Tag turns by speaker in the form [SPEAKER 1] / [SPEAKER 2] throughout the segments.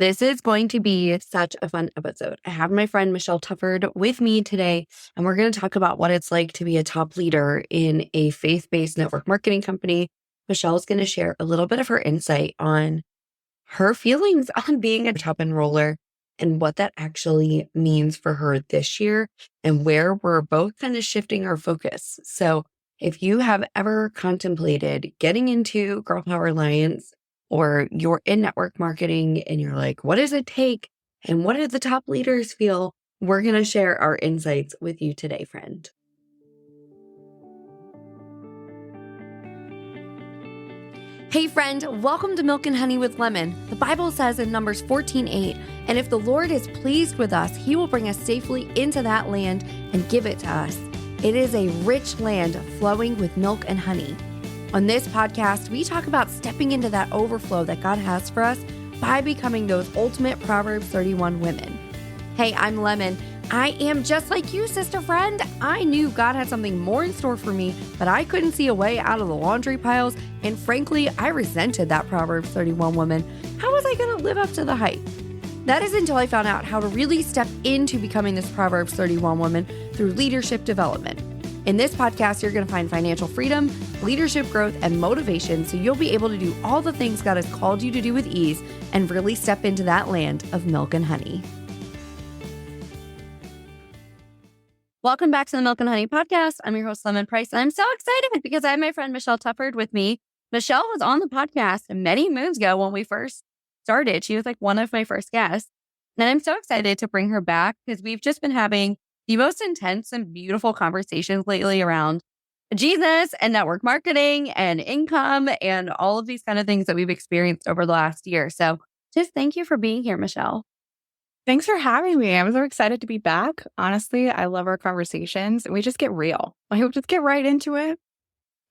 [SPEAKER 1] This is going to be such a fun episode. I have my friend Michelle Tufford with me today, and we're going to talk about what it's like to be a top leader in a faith-based network marketing company. Michelle's going to share a little bit of her insight on her feelings on being a top enroller and what that actually means for her this year and where we're both kind of shifting our focus. So if you have ever contemplated getting into Girl Power Alliance, or you're in network marketing and you're like, what does it take? And what do the top leaders feel? We're going to share our insights with you today, friend. Hey friend, welcome to Milk and Honey with Lemon. The Bible says in Numbers 14:8, and if the Lord is pleased with us, he will bring us safely into that land and give it to us. It is a rich land flowing with milk and honey. On this podcast, we talk about stepping into that overflow that God has for us by becoming those ultimate Proverbs 31 women. Hey, I'm Lemon. I am just like you, sister friend. I knew God had something more in store for me, but I couldn't see a way out of the laundry piles. And frankly, I resented that Proverbs 31 woman. How was I going to live up to the hype? That is until I found out how to really step into becoming this Proverbs 31 woman through leadership development. In this podcast, you're going to find financial freedom, leadership growth, and motivation so you'll be able to do all the things God has called you to do with ease and really step into that land of milk and honey. Welcome back to the Milk and Honey podcast. I'm your host, Lemon Price, and I'm so excited because I have my friend Michelle Tufford with me. Michelle was on the podcast many moons ago when we first started. She was like one of my first guests. And I'm so excited to bring her back because we've just been having the most intense and beautiful conversations lately around Jesus and network marketing and income and all of these kind of things that we've experienced over the last year. So just thank you for being here, Michelle.
[SPEAKER 2] Thanks for having me. I'm so excited to be back. Honestly, I love our conversations. We just get real. We just get right into it.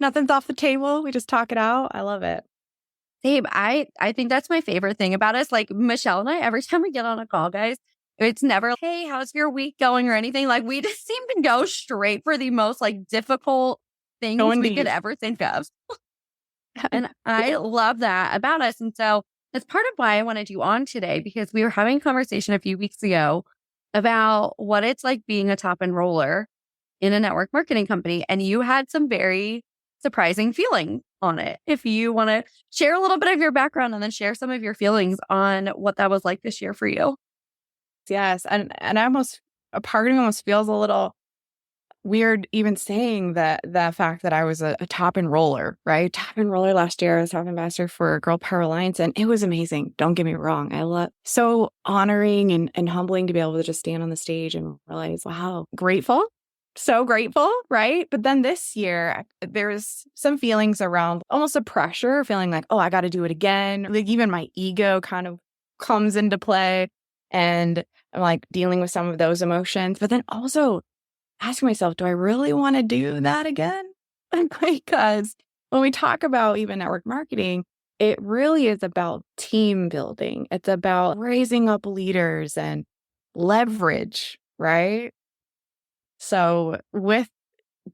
[SPEAKER 2] Nothing's off the table. We just talk it out. I love it.
[SPEAKER 1] Babe, I think that's my favorite thing about us. Like Michelle and I, every time we get on a call, guys, it's never, hey, how's your week going or anything. Like we just seem to go straight for the most like difficult things we could ever think of. And I love that about us. And so that's part of why I wanted you on today, because we were having a conversation a few weeks ago about what it's like being a top enroller in a network marketing company. And you had some very surprising feeling on it. If you want to share a little bit of your background and then share some of your feelings on what that was like this year for you.
[SPEAKER 2] Yes. And a part of me almost feels a little weird even saying that the fact that I was a top enroller, right? Top enroller last year. I was top ambassador for Girl Power Alliance, and it was amazing. Don't get me wrong. I love so honoring and humbling to be able to just stand on the stage and realize, wow, grateful. So grateful, right? But then this year, there's some feelings around almost a pressure, feeling like, oh, I got to do it again. Like even my ego kind of comes into play. And I'm like dealing with some of those emotions, but then also asking myself, do I really want to do that again? Because when we talk about even network marketing, it really is about team building. It's about raising up leaders and leverage, right? So with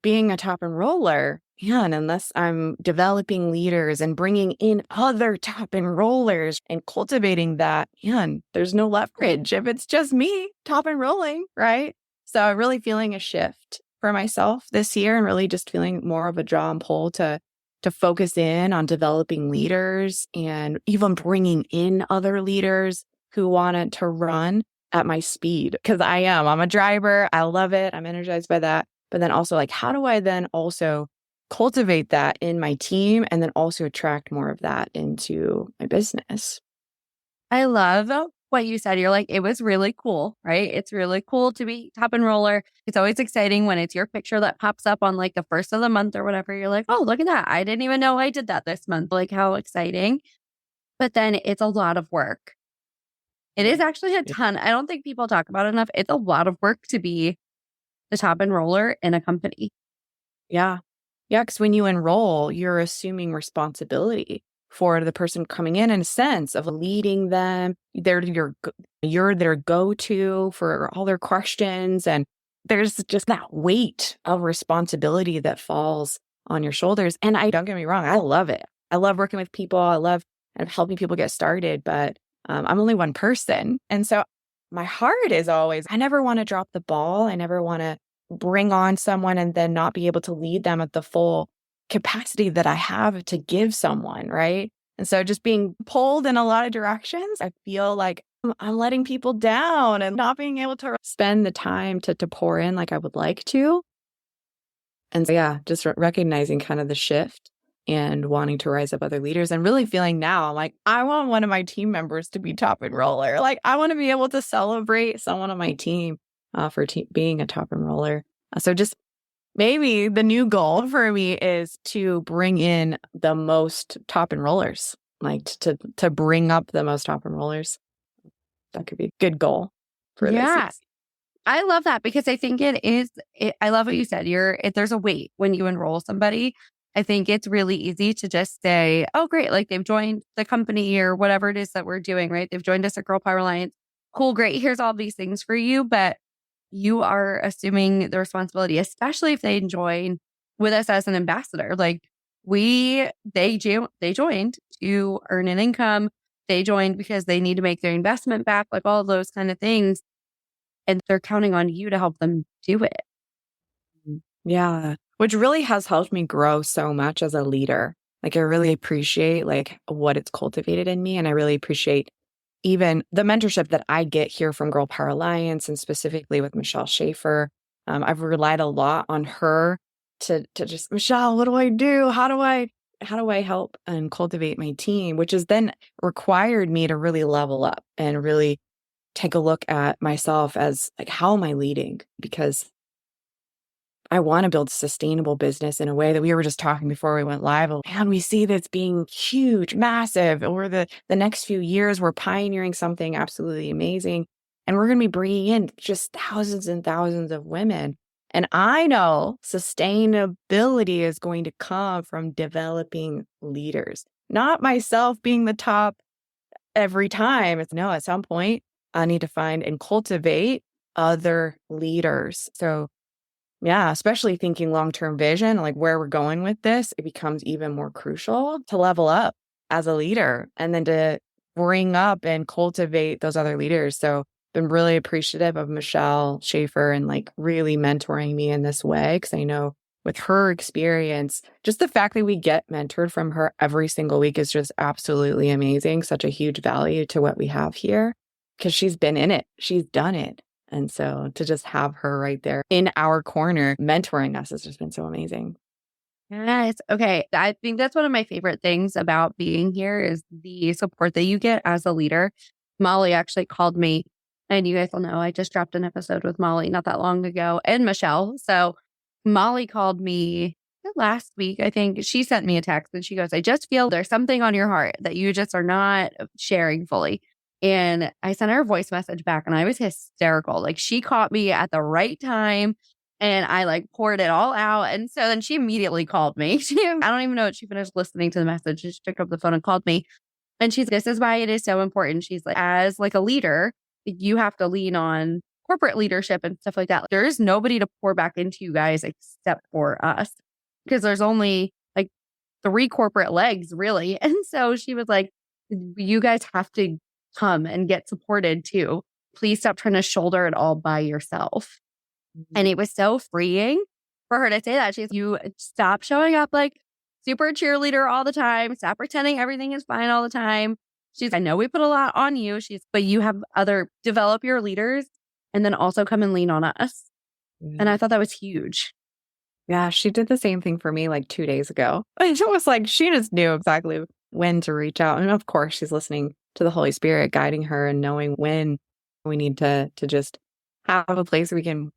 [SPEAKER 2] being a top enroller, and unless I'm developing leaders and bringing in other top enrollers and cultivating that, there's no leverage if it's just me top enrolling, right? So I'm really feeling a shift for myself this year and really just feeling more of a draw and pull to focus in on developing leaders and even bringing in other leaders who wanted to run at my speed. Because I'm a driver. I love it. I'm energized by that. But then also like, how do I then also cultivate that in my team and then also attract more of that into my business?
[SPEAKER 1] I love what you said. You're like, it was really cool, right? It's really cool to be top enroller. It's always exciting when it's your picture that pops up on like the first of the month or whatever. You're like, oh, look at that. I didn't even know I did that this month. Like how exciting. But then it's a lot of work. It is actually a ton. I don't think people talk about it enough. It's a lot of work to be the top enroller in a company.
[SPEAKER 2] Yeah. Yeah. Because when you enroll, you're assuming responsibility for the person coming in a sense of leading them. You're their go-to for all their questions. And there's just that weight of responsibility that falls on your shoulders. And don't get me wrong, I love it. I love working with people. I love helping people get started. But I'm only one person. And so my heart is always, I never want to drop the ball. I never want to bring on someone and then not be able to lead them at the full capacity that I have to give someone, right? And so just being pulled in a lot of directions, I feel like I'm letting people down and not being able to spend the time to pour in like I would like to. And so, yeah, just recognizing kind of the shift and wanting to rise up other leaders and really feeling now, I'm like, I want one of my team members to be top enroller. Like, I want to be able to celebrate someone on my team for being a top enroller. So just maybe the new goal for me is to bring in the most top enrollers, like to bring up the most top enrollers. That could be a good goal for this season.
[SPEAKER 1] I love that because I think I love what you said. There's a weight when you enroll somebody. I think it's really easy to just say, oh, great. Like they've joined the company or whatever it is that we're doing, right? They've joined us at Girl Power Alliance. Cool, great. Here's all these things for you. But you are assuming the responsibility, especially if they join with us as an ambassador. Like they joined to earn an income. They joined because they need to make their investment back, like all of those kind of things. And they're counting on you to help them do it.
[SPEAKER 2] Yeah, which really has helped me grow so much as a leader. Like I really appreciate like what it's cultivated in me. And I really appreciate even the mentorship that I get here from Girl Power Alliance and specifically with Michelle Tufford. I've relied a lot on her to just, Michelle, what do I do? How do I help and cultivate my team? Which has then required me to really level up and really take a look at myself as like, how am I leading? Because I want to build a sustainable business in a way that we were just talking before we went live. And we see this being huge, massive. Over the next few years, we're pioneering something absolutely amazing. And we're going to be bringing in just thousands and thousands of women. And I know sustainability is going to come from developing leaders, not myself being the top every time. It's no, at some point, I need to find and cultivate other leaders. So yeah, especially thinking long-term vision, like where we're going with this, it becomes even more crucial to level up as a leader and then to bring up and cultivate those other leaders. So been really appreciative of Michelle Tufford and like really mentoring me in this way. Cause I know with her experience, just the fact that we get mentored from her every single week is just absolutely amazing. Such a huge value to what we have here because she's been in it. She's done it. And so to just have her right there in our corner mentoring us has just been so amazing.
[SPEAKER 1] Yes. Okay. I think that's one of my favorite things about being here is the support that you get as a leader. Molly actually called me, and you guys will know I just dropped an episode with Molly not that long ago and Michelle. So Molly called me last week. I think she sent me a text and she goes, I just feel there's something on your heart that you just are not sharing fully. And I sent her a voice message back and I was hysterical. Like she caught me at the right time and I like poured it all out. And so then she immediately called me. I don't even know if she finished listening to the message. She took up the phone and called me. And she's, this is why it is so important. She's like, as like a leader, you have to lean on corporate leadership and stuff like that. There is nobody to pour back into you guys except for us because there's only like 3 corporate legs really. And so she was like, you guys have to come and get supported too. Please stop trying to shoulder it all by yourself. And it was so freeing for her to say that. She's, you stop showing up like super cheerleader all the time. Stop pretending everything is fine all the time. She's, I know we put a lot on you. But you have develop your leaders and then also come and lean on us. Yeah. And I thought that was huge.
[SPEAKER 2] Yeah, she did the same thing for me like 2 days ago. It was like she just knew exactly when to reach out. And of course, she's listening to the Holy Spirit guiding her and knowing when we need to just have a place we can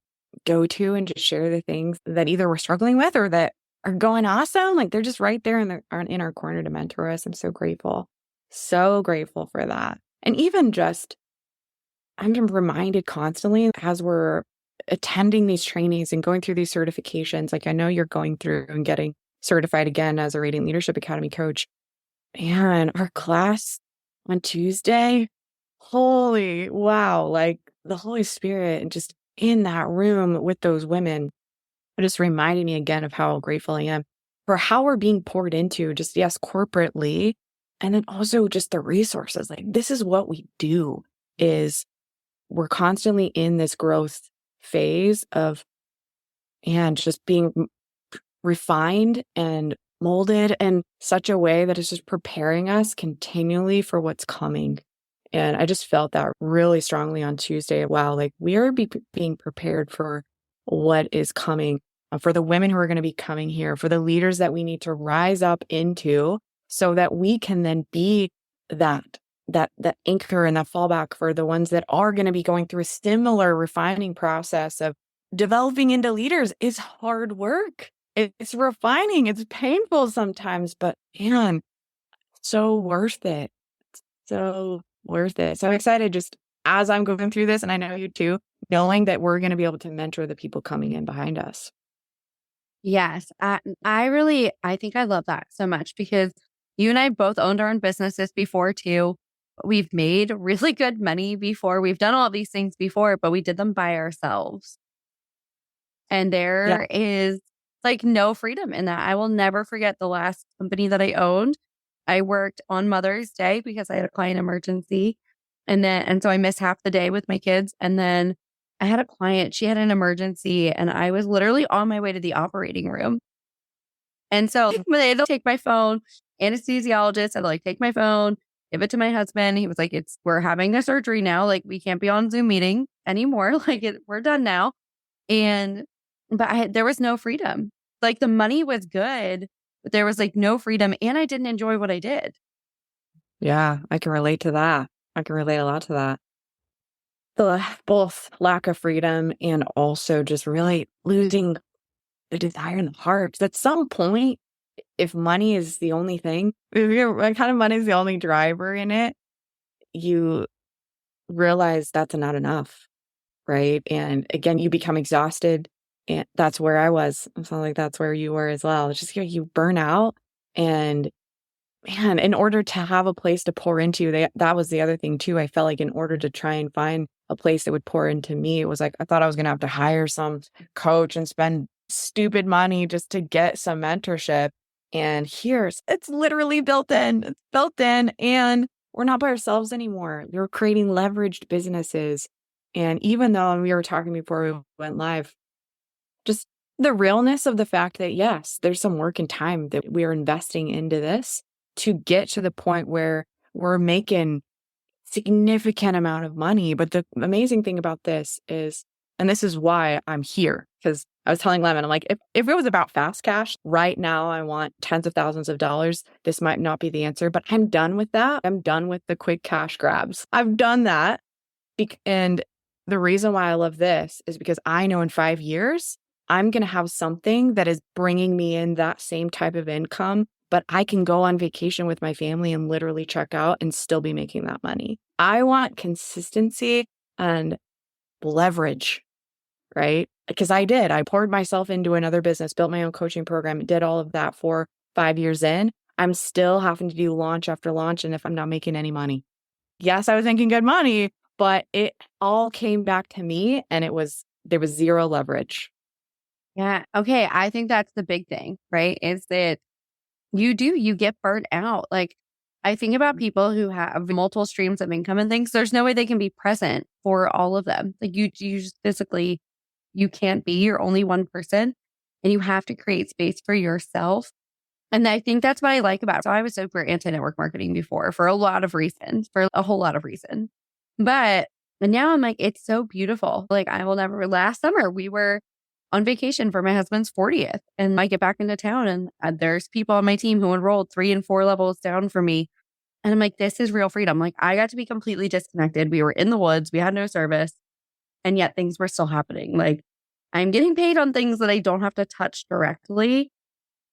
[SPEAKER 2] go to and just share the things that either we're struggling with or that are going awesome. Like they're just right there in our corner to mentor us. I'm so grateful for that. And even just, I'm reminded constantly as we're attending these trainings and going through these certifications, like I know you're going through and getting certified again as a Radiant Leadership Academy coach. And our class on Tuesday, holy wow, like the Holy Spirit and just in that room with those women, just reminding me again of how grateful I am for how we're being poured into, just yes, corporately, And then also just the resources. Like, this is what we do, is we're constantly in this growth phase of, and just being refined and molded in such a way that is just preparing us continually for what's coming. And I just felt that really strongly on Tuesday. Wow, like we are being prepared for what is coming, for the women who are going to be coming here, for the leaders that we need to rise up into, so that we can then be that anchor and that fallback for the ones that are going to be going through a similar refining process of developing into leaders. Is hard work. It's refining. It's painful sometimes, but man, so worth it. So worth it. So I'm excited just as I'm going through this, and I know you too, knowing that we're going to be able to mentor the people coming in behind us.
[SPEAKER 1] Yes. I think I love that so much because you and I both owned our own businesses before too. We've made really good money before. We've done all these things before, but we did them by ourselves. And
[SPEAKER 2] Yeah.
[SPEAKER 1] there is like no freedom in that. I will never forget the last company that I owned. I worked on Mother's Day because I had a client emergency. And so I missed half the day with my kids. And then I had a client, she had an emergency, and I was literally on my way to the operating room. And so when they had to take my phone, anesthesiologist had to like take my phone, give it to my husband. He was like, we're having a surgery now. Like, we can't be on Zoom meeting anymore. Like, we're done now. And, there was no freedom. Like, the money was good, but there was like no freedom. And I didn't enjoy what I did.
[SPEAKER 2] Yeah, I can relate to that. I can relate a lot to that. The both lack of freedom and also just really losing the desire in the heart. At some point, if money is the only thing, if kind of money is the only driver in it, you realize that's not enough, right? And again, you become exhausted. And that's where I was. It sounds like that's where you were as well. It's just you burn out. And man, in order to have a place to pour into, that was the other thing too. I felt like in order to try and find a place that would pour into me, it was like I thought I was going to have to hire some coach and spend stupid money just to get some mentorship. And it's literally built in. It's built in, and we're not by ourselves anymore. We're creating leveraged businesses. And even though we were talking before we went live, just the realness of the fact that, yes, there's some work and time that we are investing into this to get to the point where we're making significant amount of money. But the amazing thing about this is, and this is why I'm here, because I was telling Lemon, I'm like, if it was about fast cash, right now I want tens of thousands of dollars. This might not be the answer, but I'm done with that. I'm done with the quick cash grabs. I've done that. And the reason why I love this is because I know in 5 years, I'm going to have something that is bringing me in that same type of income, but I can go on vacation with my family and literally check out and still be making that money. I want consistency and leverage, right? Because I did. I poured myself into another business, built my own coaching program, did all of that for 5 years in. I'm still having to do launch after launch. And if I'm not making any money, yes, I was making good money, but it all came back to me and there was zero leverage.
[SPEAKER 1] Yeah. Okay. I think that's the big thing, right? Is that you get burnt out. Like, I think about people who have multiple streams of income and things. There's no way they can be present for all of them. Like, you just physically, you can't be. You're only one person, and you have to create space for yourself. And I think that's what I like about it. So I was super anti-network marketing before for a lot of reasons, for a whole lot of reasons. But now I'm like, it's so beautiful. Like, I will never, last summer, we were on vacation for my husband's 40th, and I get back into town, and there's people on my team who enrolled 3 and 4 levels down from me. And I'm like, this is real freedom. Like, I got to be completely disconnected. We were in the woods. We had no service. And yet things were still happening. Like, I'm getting paid on things that I don't have to touch directly.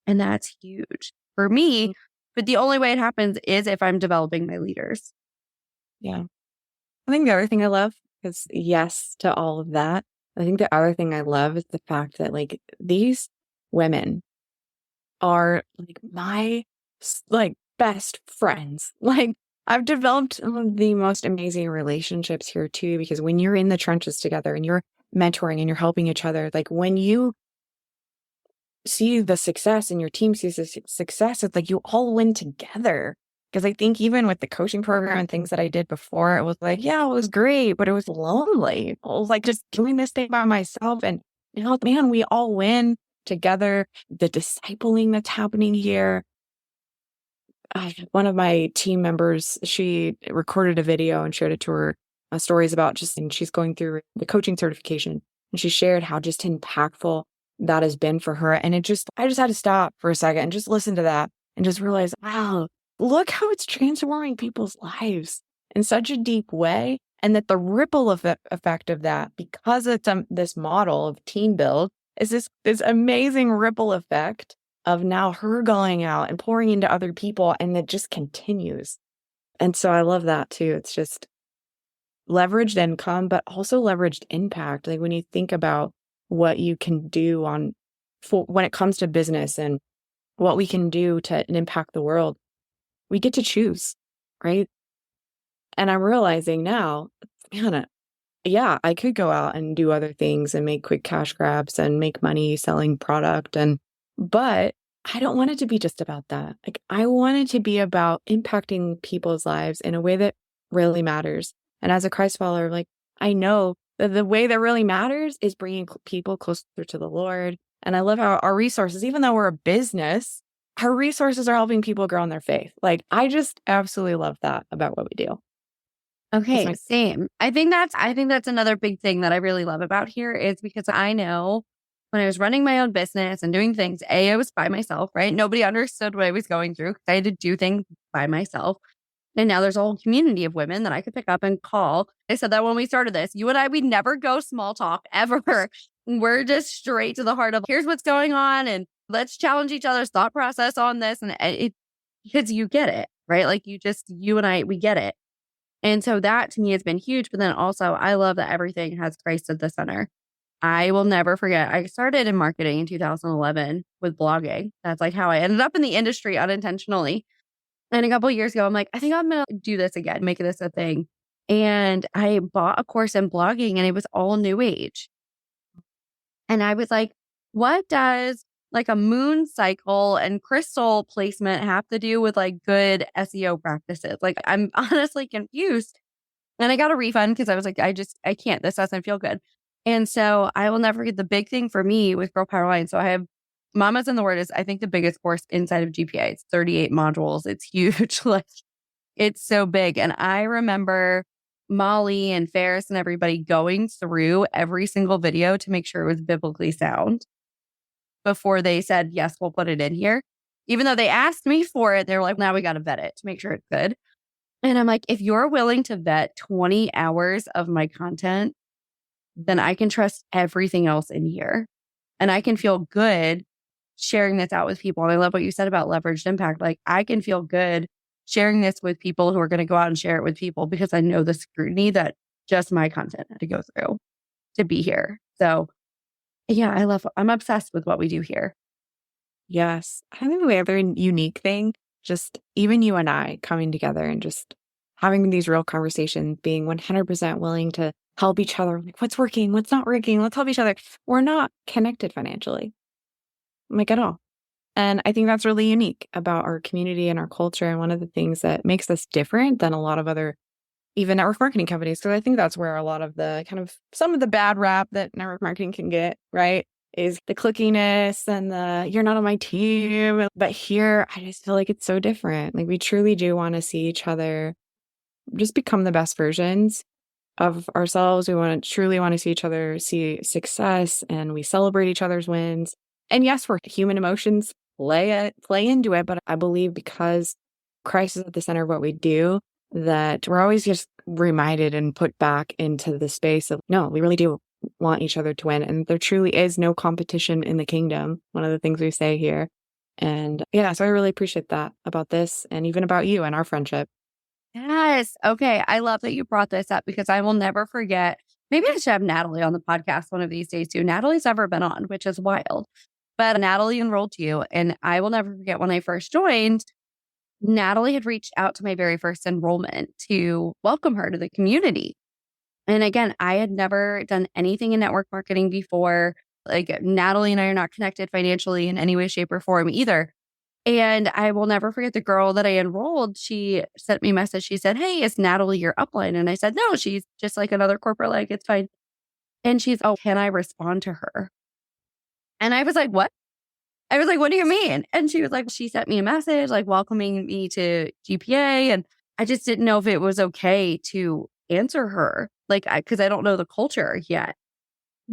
[SPEAKER 1] And that's huge for me. But the only way it happens is if I'm developing my leaders.
[SPEAKER 2] Yeah. I think the other thing I love is yes to all of that. I think the other thing I love is the fact that like these women are like my best friends. Like I've developed some of the most amazing relationships here too, because when you're in the trenches together and you're mentoring and you're helping each other, like when you see the success and your team sees the success, it's like you all win together. Because I think even with the coaching program and things that I did before, it was like, yeah, it was great, but it was lonely. It was like just doing this thing by myself. And man, we all win together. The discipling that's happening here. One of my team members, she recorded a video and shared it to her stories about and she's going through the coaching certification. And she shared how just impactful that has been for her. And I just had to stop for a second and just listen to that and just realize, wow, look how it's transforming people's lives in such a deep way. And that the ripple effect of that, because it's this model of team build, is this amazing ripple effect of now her going out and pouring into other people, and it just continues. And so I love that too. It's just leveraged income, but also leveraged impact. Like when you think about what you can do when it comes to business and what we can do to impact the world, we get to choose, right? And I'm realizing now, man, yeah, I could go out and do other things and make quick cash grabs and make money selling product, but I don't want it to be just about that. Like I want it to be about impacting people's lives in a way that really matters. And as a Christ follower, like I know that the way that really matters is bringing people closer to the Lord. And I love how our resources, even though we're a business, our resources are helping people grow in their faith. Like I just absolutely love that about what we do.
[SPEAKER 1] Okay, same. I think that's another big thing that I really love about here is because I know when I was running my own business and doing things, I was by myself, right? Nobody understood what I was going through because I had to do things by myself. And now there's a whole community of women that I could pick up and call. I said that when we started this, you and I, we never go small talk ever. We're just straight to the heart of here's what's going on and let's challenge each other's thought process on this. And because you get it, right? Like you and I, we get it. And so that to me has been huge. But then also, I love that everything has Christ at the center. I will never forget. I started in marketing in 2011 with blogging. That's like how I ended up in the industry unintentionally. And a couple of years ago, I'm like, I think I'm going to do this again, make this a thing. And I bought a course in blogging and it was all new age. And I was like, what does like a moon cycle and crystal placement have to do with like good SEO practices? Like I'm honestly confused. And I got a refund because I was like, I can't, this doesn't feel good. And so I will never forget the big thing for me with Girl Power Line. So I have Mamas in the Word is, I think, the biggest course inside of GPA. It's 38 modules. It's huge. Like it's so big. And I remember Molly and Ferris and everybody going through every single video to make sure it was biblically sound before they said, yes, we'll put it in here. Even though they asked me for it, they were like, now we got to vet it to make sure it's good. And I'm like, if you're willing to vet 20 hours of my content, then I can trust everything else in here. And I can feel good sharing this out with people. And I love what you said about leveraged impact. Like I can feel good sharing this with people who are going to go out and share it with people because I know the scrutiny that just my content had to go through to be here. So yeah, I'm obsessed with what we do here.
[SPEAKER 2] Yes. I think the other unique thing, just even you and I coming together and just having these real conversations, being 100% willing to help each other. Like what's working, what's not working. Let's help each other. We're not connected financially, like at all. And I think that's really unique about our community and our culture. And one of the things that makes us different than a lot of other, even network marketing companies, because I think that's where a lot of the some of the bad rap that network marketing can get, right? Is the clickiness and the you're not on my team. But here, I just feel like it's so different. Like we truly do want to see each other just become the best versions of ourselves. We truly want to see each other see success, and we celebrate each other's wins. And yes, we're human emotions play into it, but I believe because Christ is at the center of what we do, that we're always just reminded and put back into the space of, no, we really do want each other to win. And there truly is no competition in the kingdom. One of the things we say here. And yeah, so I really appreciate that about this and even about you and our friendship.
[SPEAKER 1] Yes. Okay. I love that you brought this up because I will never forget. Maybe I should have Natalie on the podcast one of these days too. Natalie's never been on, which is wild. But Natalie enrolled you. And I will never forget when I first joined, Natalie had reached out to my very first enrollment to welcome her to the community. And again, I had never done anything in network marketing before. Like Natalie and I are not connected financially in any way, shape, or form either. And I will never forget the girl that I enrolled. She sent me a message. She said, "Hey, is Natalie your upline?" And I said, "No, she's just like another corporate, like it's fine." And she's, "Oh, can I respond to her?" And I was like, "What?" I was like, "What do you mean?" And she was like, she sent me a message like welcoming me to GPA. And I just didn't know if it was okay to answer her. Like, because I don't know the culture yet.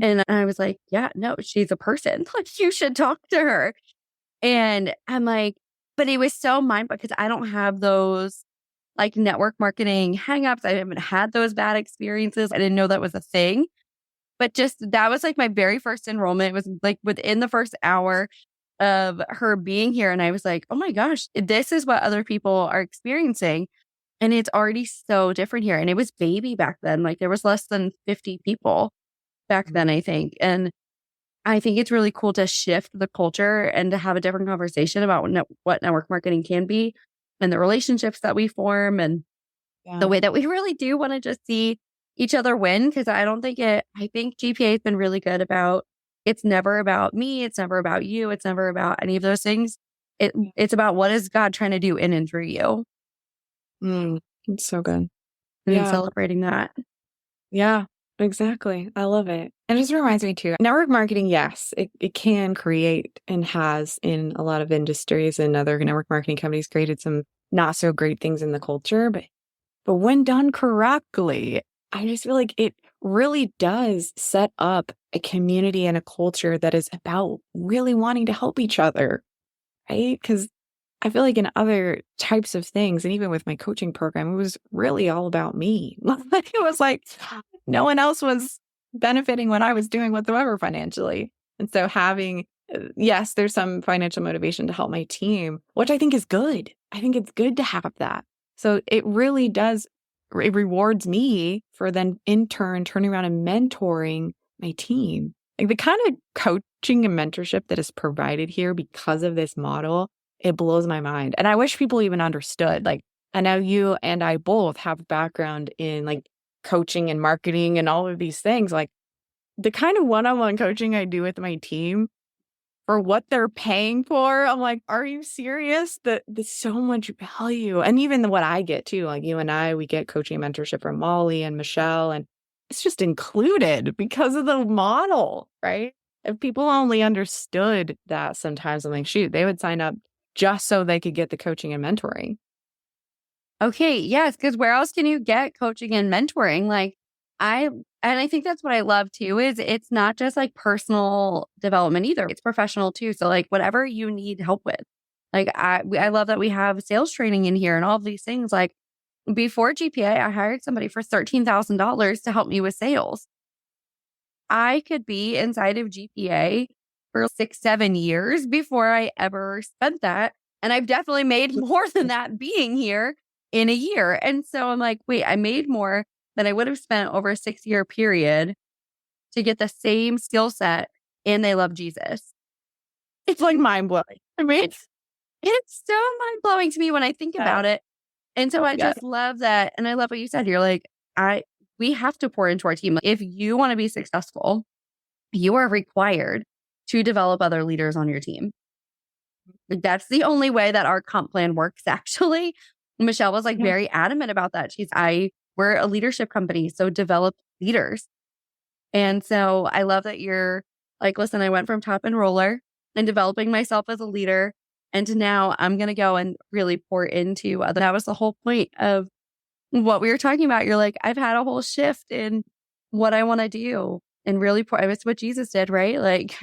[SPEAKER 1] And I was like, "Yeah, no, she's a person. Like, you should talk to her." And I'm like, but it was so mind because I don't have those like network marketing hangups. I haven't had those bad experiences. I didn't know that was a thing. But just that was like my very first enrollment. It was like within the first hour of her being here. And I was like, oh my gosh, this is what other people are experiencing. And it's already so different here. And it was baby back then. Like there was less than 50 people back then, I think. And I think it's really cool to shift the culture and to have a different conversation about what network marketing can be and the relationships that we form and the way that we really do want to just see each other win. Cause I think GPA has been really good about it's never about me. It's never about you. It's never about any of those things. It's about what is God trying to do in and through you
[SPEAKER 2] It's so good.
[SPEAKER 1] and celebrating that.
[SPEAKER 2] Yeah, exactly. I love it. And it just reminds me too, network marketing, yes, it can create and has in a lot of industries and other network marketing companies created some not so great things in the culture, but when done correctly, I just feel like it really does set up a community and a culture that is about really wanting to help each other, right? Because I feel like in other types of things, and even with my coaching program, it was really all about me. It was like no one else was benefiting when I was doing whatsoever financially. And so having, yes, there's some financial motivation to help my team, which I think is good. I think it's good to have that. So it really does, it rewards me for then in turn turning around and mentoring my team. Like the kind of coaching and mentorship that is provided here because of this model, it blows my mind. And I wish people even understood. Like, I know you and I both have background in like coaching and marketing and all of these things. Like the kind of one-on-one coaching I do with my team for what they're paying for, I'm like, are you serious? There's so much value. And even what I get too, like you and I, we get coaching and mentorship from Molly and Michelle, and it's just included because of the model, right? If people only understood that sometimes, I'm like, shoot, they would sign up just so they could get the coaching and mentoring.
[SPEAKER 1] Okay, yes, because where else can you get coaching and mentoring? I think that's what I love too, is it's not just like personal development either. It's professional too. So like whatever you need help with. Like I love that we have sales training in here and all of these things. Like before GPA, I hired somebody for $13,000 to help me with sales. I could be inside of GPA for 6-7 years before I ever spent that. And I've definitely made more than that being here in a year. And so I'm like, wait, I made more than I would have spent over a 6-year period to get the same skill set. And they love Jesus. It's like mind blowing. I mean, it's so mind blowing to me when I think about it. And so I just love that. And I love what you said. You're like, we have to pour into our team. If you want to be successful, you are required to develop other leaders on your team. That's the only way that our comp plan works, actually. Michelle was like very adamant about that. We're a leadership company, so develop leaders. And so I love that you're like, listen, I went from top enroller and developing myself as a leader. And now I'm going to go and really pour into other. That was the whole point of what we were talking about. You're like, I've had a whole shift in what I want to do and really pour. It's what Jesus did, right? Like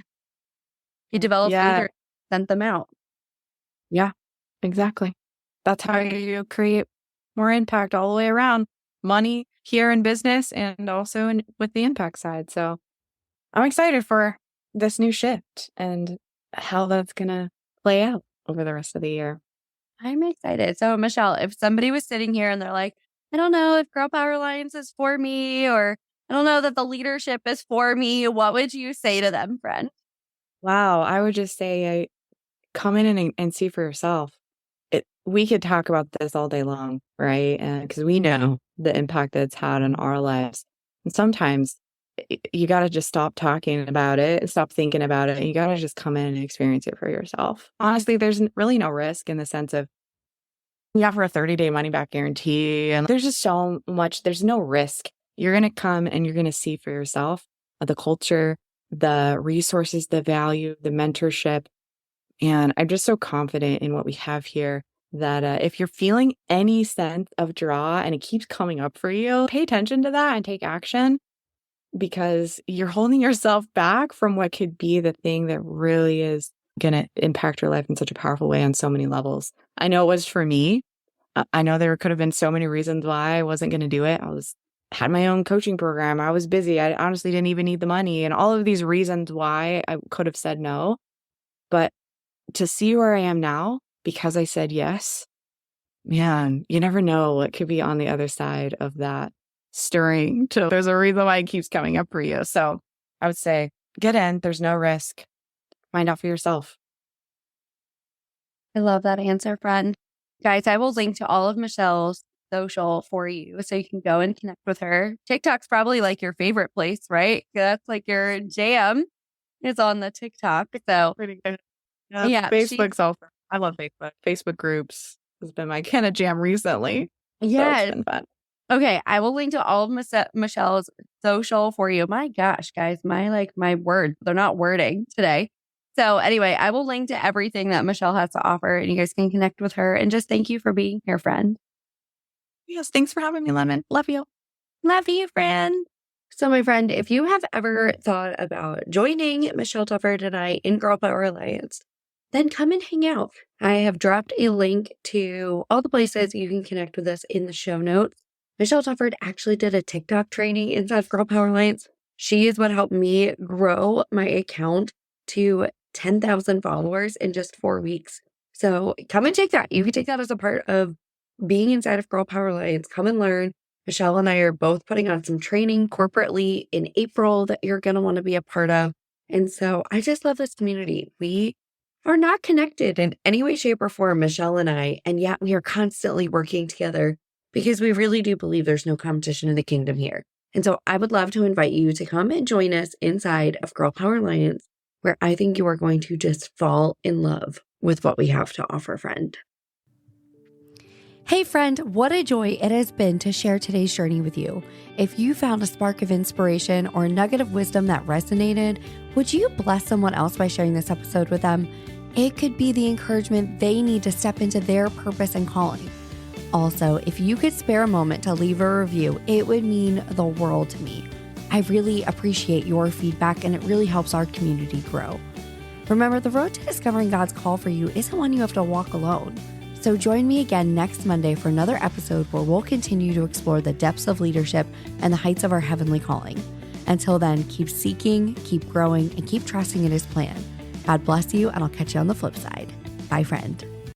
[SPEAKER 1] he developed leaders, sent them out.
[SPEAKER 2] Yeah, exactly. That's how you create more impact all the way around. Money here in business and also with the impact side. So I'm excited for this new shift and how that's going to play out over the rest of the year.
[SPEAKER 1] I'm excited. So, Michelle, if somebody was sitting here and they're like, I don't know if Girl Power Alliance is for me, or I don't know that the leadership is for me, what would you say to them, friend?
[SPEAKER 2] Wow. I would just say, come in and see for yourself. We could talk about this all day long, right? Because we know the impact that it's had on our lives. And sometimes you got to just stop talking about it and stop thinking about it. And you got to just come in and experience it for yourself. Honestly, there's really no risk in the sense of you offer a 30-day money back guarantee. And there's just so much, there's no risk. You're going to come and you're going to see for yourself the culture, the resources, the value, the mentorship. And I'm just so confident in what we have here that if you're feeling any sense of draw and it keeps coming up for you, pay attention to that and take action, because you're holding yourself back from what could be the thing that really is going to impact your life in such a powerful way on so many levels. I know it was for me. I know there could have been so many reasons why I wasn't going to do it. Had my own coaching program. I was busy. I honestly didn't even need the money, and all of these reasons why I could have said no. But to see where I am now, because I said yes, man, you never know what could be on the other side of that stirring. There's a reason why it keeps coming up for you. So I would say get in. There's no risk. Find out for yourself.
[SPEAKER 1] I love that answer, friend. Guys, I will link to all of Michelle's social for you so you can go and connect with her. TikTok's probably like your favorite place, right? That's like your jam is on the TikTok. So
[SPEAKER 2] Pretty good. Yeah, Facebook's also. I love Facebook. Facebook groups has been my kind of jam recently.
[SPEAKER 1] Yeah.
[SPEAKER 2] So it's been fun.
[SPEAKER 1] Okay, I will link to all of Michelle's social for you. My gosh, guys, my words, they're not wording today. So anyway, I will link to everything that Michelle has to offer, and you guys can connect with her. And just thank you for being here, friend.
[SPEAKER 2] Yes, thanks for having me, Lemon. Love you.
[SPEAKER 1] Love you, friend. So my friend, if you have ever thought about joining Michelle Tufford and I in Girl Power Alliance, then come and hang out. I have dropped a link to all the places you can connect with us in the show notes. Michelle Tufford actually did a TikTok training inside of Girl Power Alliance. She is what helped me grow my account to 10,000 followers in just 4 weeks. So come and take that. You can take that as a part of being inside of Girl Power Alliance. Come and learn. Michelle and I are both putting on some training corporately in April that you're going to want to be a part of. And so I just love this community. We are not connected in any way, shape, or form, Michelle and I, and yet we are constantly working together because we really do believe there's no competition in the kingdom here. And so I would love to invite you to come and join us inside of Girl Power Alliance, where I think you are going to just fall in love with what we have to offer, friend. Hey friend, what a joy it has been to share today's journey with you. If you found a spark of inspiration or a nugget of wisdom that resonated, would you bless someone else by sharing this episode with them? It could be the encouragement they need to step into their purpose and calling. Also, if you could spare a moment to leave a review, it would mean the world to me. I really appreciate your feedback, and it really helps our community grow. Remember, the road to discovering God's call for you isn't one you have to walk alone. So join me again next Monday for another episode where we'll continue to explore the depths of leadership and the heights of our heavenly calling. Until then, keep seeking, keep growing, and keep trusting in His plan. God bless you, and I'll catch you on the flip side. Bye, friend.